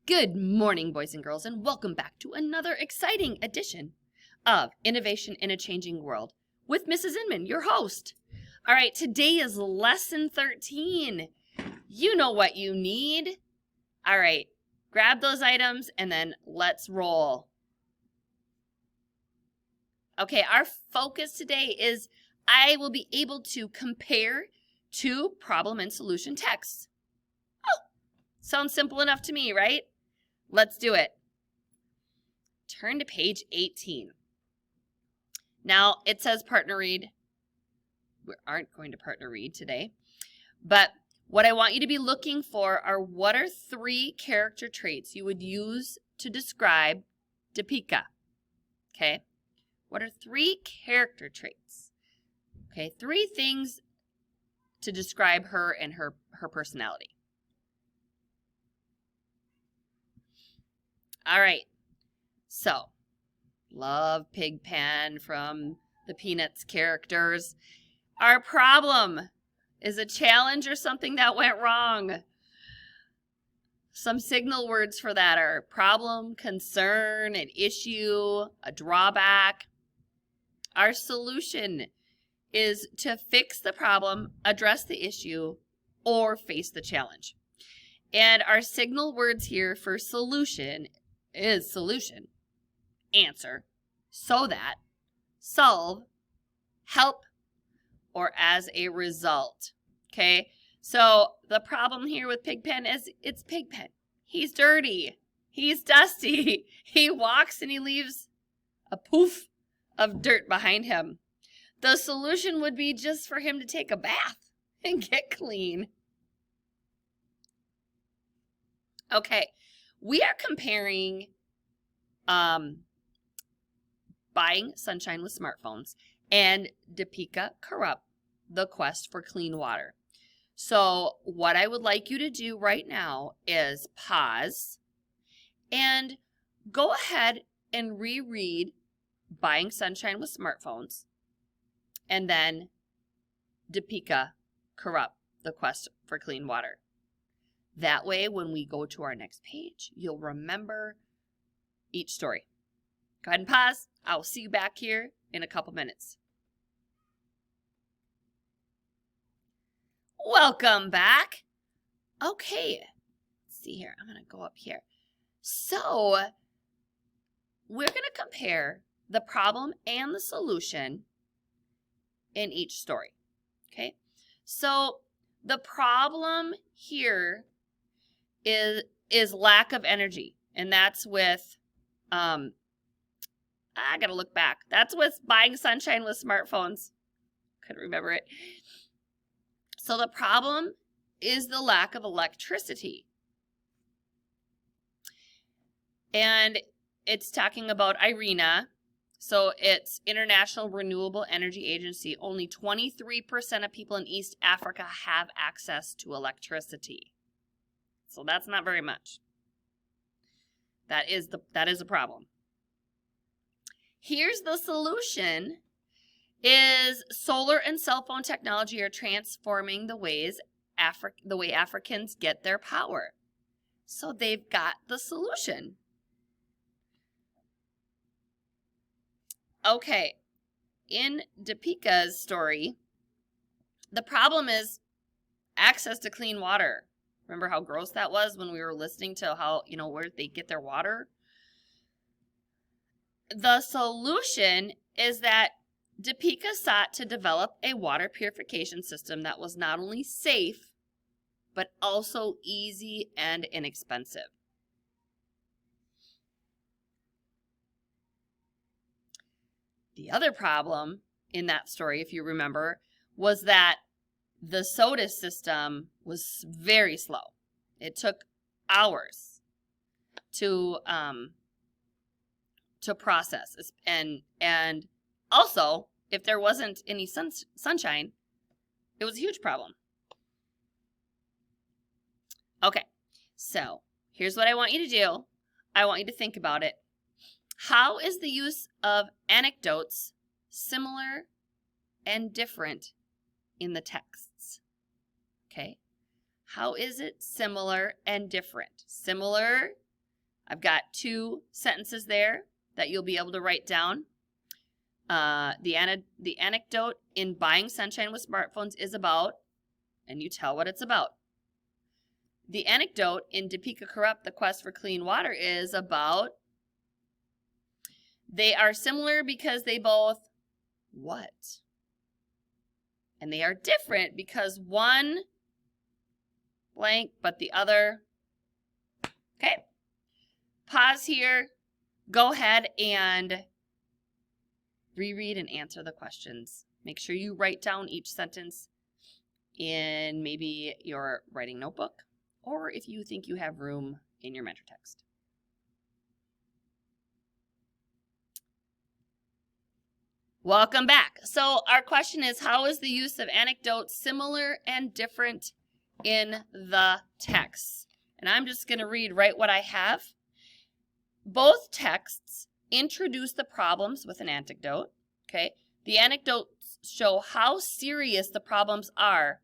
Good morning, boys and girls, and welcome back to another exciting edition of Innovation in a Changing World with Mrs. Inman, your host. All right, today is lesson 13. You know what you need. All right, grab those items and then let's roll. Okay, our focus today is I will be able to compare two problem and solution texts. Oh, sounds simple enough to me, right? Let's do it. Turn to page 18. Now, it says partner read. We aren't going to partner read today. But what I want you to be looking for are what are three character traits you would use to describe Deepika. Okay? What are three character traits? Okay, three things to describe her and her personality. All right, so love Pigpen from the Peanuts characters. Our problem is a challenge or something that went wrong. Some signal words for that are problem, concern, an issue, a drawback. Our solution is to fix the problem, address the issue, or face the challenge. And our signal words here for solution is solution, answer, so that, solve, help, or as a result. Okay, so the problem here with Pigpen is it's Pigpen. He's dirty. He's dusty. He walks and he leaves a poof of dirt behind him. The solution would be just for him to take a bath and get clean. Okay, we are comparing Buying Sunshine with Smartphones and Deepika Karup, The Quest for Clean Water. So what I would like you to do right now is pause and go ahead and reread Buying Sunshine with Smartphones and then Deepika Karup, The Quest for Clean Water. That way, when we go to our next page, you'll remember each story. Go ahead and pause. I'll see you back here in a couple minutes. Welcome back. Okay, let's see here. I'm going to go up here. So, we're going to compare the problem and the solution in each story. Okay, so the problem here is lack of energy, and that's with I gotta look back. That's with Buying Sunshine with Smartphones. Couldn't remember it. So the problem is the lack of electricity. And it's talking about IRENA. So it's International Renewable Energy Agency. Only 23% of people in East Africa have access to electricity. So that's not very much. That is a problem. Here's the solution, is solar and cell phone technology are transforming the way Africans get their power. So they've got the solution. Okay, in Deepika's story, the problem is access to clean water. Remember how gross that was when we were listening to how, where they get their water? The solution is that Deepika sought to develop a water purification system that was not only safe, but also easy and inexpensive. The other problem in that story, if you remember, was that the SODA system was very slow. It took hours to process, and also if there wasn't any sunshine, it was a huge problem. Okay, so here's what I want you to do. I want you to think about it. How is the use of anecdotes similar and different in the texts? Okay, how is it similar and different? Similar I've got 2 sentences there that you'll be able to write down. The anecdote in Buying Sunshine with Smartphones is about, and you tell what it's about. The anecdote in Topeka Corrupt, The Quest for Clean Water is about, they are similar because they both what? And they are different because one blank, but the other. Okay. Pause here. Go ahead and reread and answer the questions. Make sure you write down each sentence in maybe your writing notebook, or if you think you have room in your mentor text. Welcome back. So our question is, how is the use of anecdotes similar and different in the text? And I'm just going to read right what I have. Both texts introduce the problems with an anecdote. Okay. The anecdotes show how serious the problems are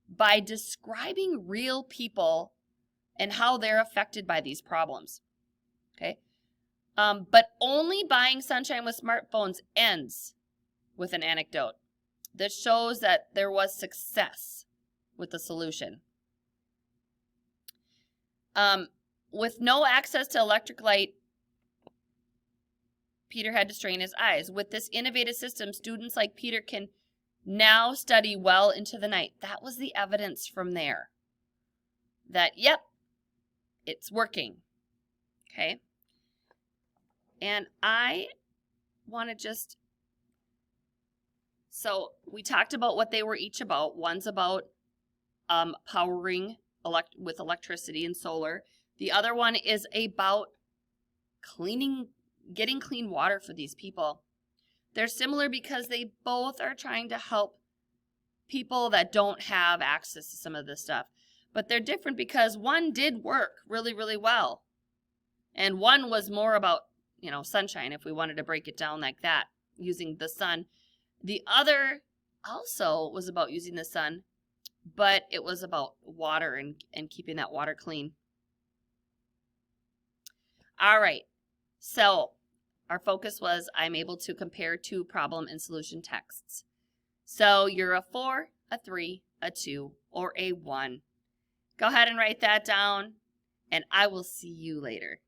by describing real people and how they're affected by these problems. Okay. But only Buying Sunshine with Smartphones ends with an anecdote. This shows that there was success with the solution. With no access to electric light, Peter had to strain his eyes. With this innovative system, students like Peter can now study well into the night. That was the evidence from there. That, yep, it's working. Okay. And I want to just, so we talked about what they were each about. One's about powering with electricity and solar. The other one is about getting clean water for these people. They're similar because they both are trying to help people that don't have access to some of this stuff. But they're different because one did work really, really well. And one was more about, sunshine, if we wanted to break it down like that, using the sun. The other also was about using the sun, but it was about water and keeping that water clean. All right, so our focus was I'm able to compare 2 problem and solution texts. So you're a 4, a 3, a 2, or a 1. Go ahead and write that down, and I will see you later.